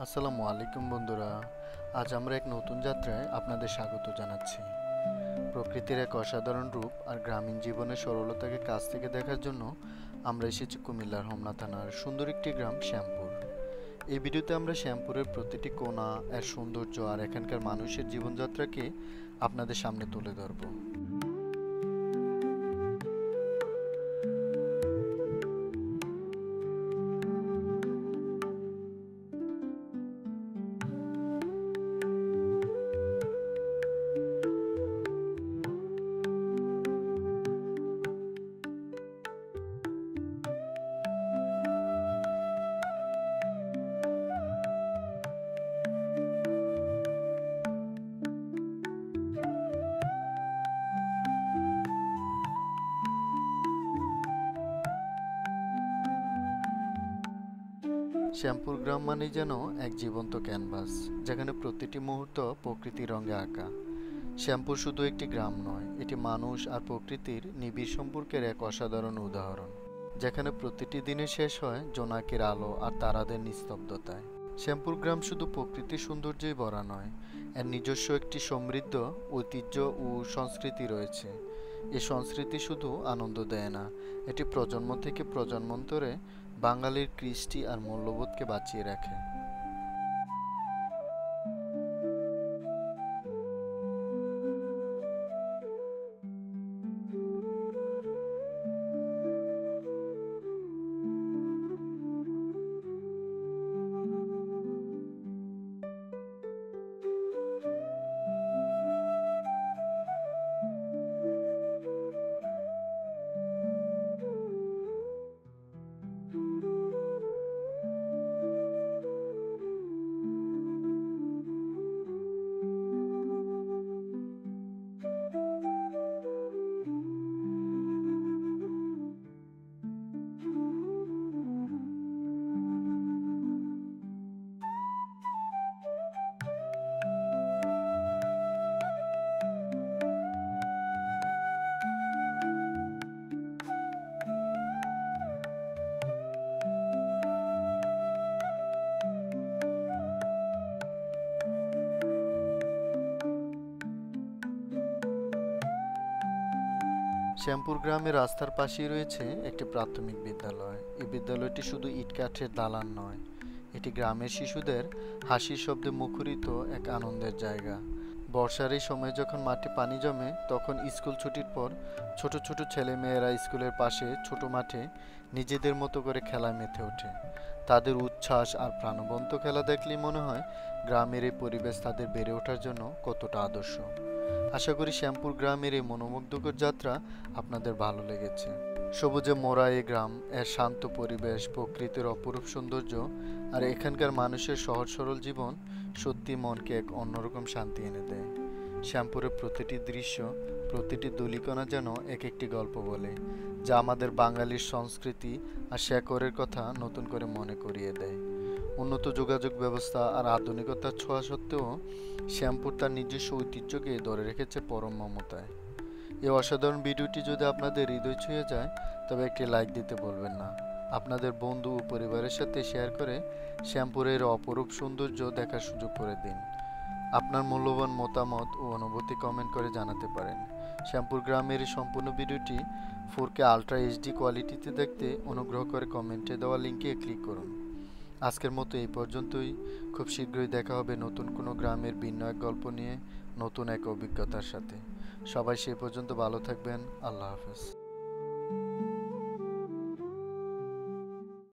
আসসালামু আলাইকুম বন্ধুরা। আজ আমরা এক নতুন যাত্রায় আপনাদের স্বাগত জানাচ্ছি। প্রকৃতির এক অসাধারণ রূপ আর গ্রামীণ জীবনের সরলতাকে কাছ থেকে দেখার জন্য আমরা এসেছি কুমিল্লার হোমনা থানার সুন্দর একটি গ্রাম শ্যামপুর। এই ভিডিওতে আমরা শ্যামপুরের প্রতিটি কোণা, এর সৌন্দর্য আর এখানকার মানুষের জীবনযাত্রাকে আপনাদের সামনে তুলে ধরব। শ্যামপুর গ্রাম মানেই যেন এক জীবন্ত ক্যানভাস, যেখানে প্রতিটি মুহূর্ত প্রকৃতির রঙে আঁকা। শ্যামপুর শুধু একটি গ্রাম নয়, এটি মানুষ আর প্রকৃতির নিবিড় সম্পর্কের এক অসাধারণ উদাহরণ, যেখানে প্রতিটি দিনের শেষ হয় জোনাকির আলো আর তারাদের নিস্তব্ধতায়। শ্যামপুর গ্রাম শুধু প্রকৃতির সৌন্দর্যেই ভরা নয়, এর নিজস্ব একটি সমৃদ্ধ ঐতিহ্য ও সংস্কৃতি রয়েছে। এই সংস্কৃতি শুধু আনন্দ দেয় না, এটি প্রজন্ম থেকে প্রজন্মান্তরে বাঙালির কৃষ্টি আর মূল্যবোধকে বাঁচিয়ে রাখে। শ্যামপুর গ্রামের রাস্তার পাশেই রয়েছে একটি প্রাথমিক বিদ্যালয়। এই বিদ্যালয়টি শুধু ইটকাঠের দালান নয়, এটি গ্রামের শিশুদের হাসির শব্দে মুখরিত এক আনন্দের জায়গা। বর্ষার এই সময় যখন মাঠে পানি জমে, তখন স্কুল ছুটির পর ছোট ছোট ছেলে মেয়েরা স্কুলের পাশে ছোট মাঠে নিজেদের মতো করে খেলায় মেতে ওঠে। তাদের উচ্ছ্বাস আর প্রাণবন্ত খেলা দেখলেই মনে হয় গ্রামের এই পরিবেশ তাদের বেড়ে ওঠার জন্য কতটা আদর্শ। আশা করি শ্যামপুর গ্রামের এই মনোমুগ্ধকর যাত্রা আপনাদের ভালো লেগেছে। সবুজে মোড়া এই গ্রাম, এর শান্ত পরিবেশ, প্রকৃতির অপরূপ সৌন্দর্য আর এখানকার মানুষের সহজ সরল জীবন সত্যি মনকে এক অন্যরকম শান্তি এনে দেয়। শ্যামপুরের প্রতিটি দৃশ্য, প্রতিটি ধূলিকণা যেন এক একটি গল্প বলে, যা আমাদের বাঙালির সংস্কৃতি আর শেকড়ের কথা নতুন করে মনে করিয়ে দেয়। উন্নত যোগাযোগ ব্যবস্থা আর আধুনিকতার ছোঁয়া সত্ত্বেও শ্যামপুর তার নিজস্ব ঐতিহ্যকে ধরে রেখেছে পরম মমতায়। এই অসাধারণ ভিডিওটি যদি আপনাদের হৃদয় ছুঁয়ে যায়, তবে একটি লাইক দিতে ভুলবেন না। আপনাদের বন্ধু ও পরিবারের সাথে শেয়ার করে শ্যামপুরের অপরূপ সৌন্দর্য দেখার সুযোগ করে দিন। আপনার মূল্যবান মতামত ও অনুভূতি কমেন্ট করে জানাতে পারেন। শ্যামপুর গ্রামের এই সম্পূর্ণ ভিডিওটি 4K আলট্রা এইচডি কোয়ালিটিতে দেখতে অনুগ্রহ করে কমেন্টে দেওয়া লিঙ্কে ক্লিক করুন। আজকের মতো এই পর্যন্তই। খুব শীঘ্রই দেখা হবে নতুন কোনো গ্রামের ভিন্ন এক গল্প নিয়ে, নতুন এক অভিজ্ঞতার সাথে। সবাই সেই পর্যন্ত ভালো থাকবেন। আল্লাহ হাফেজ।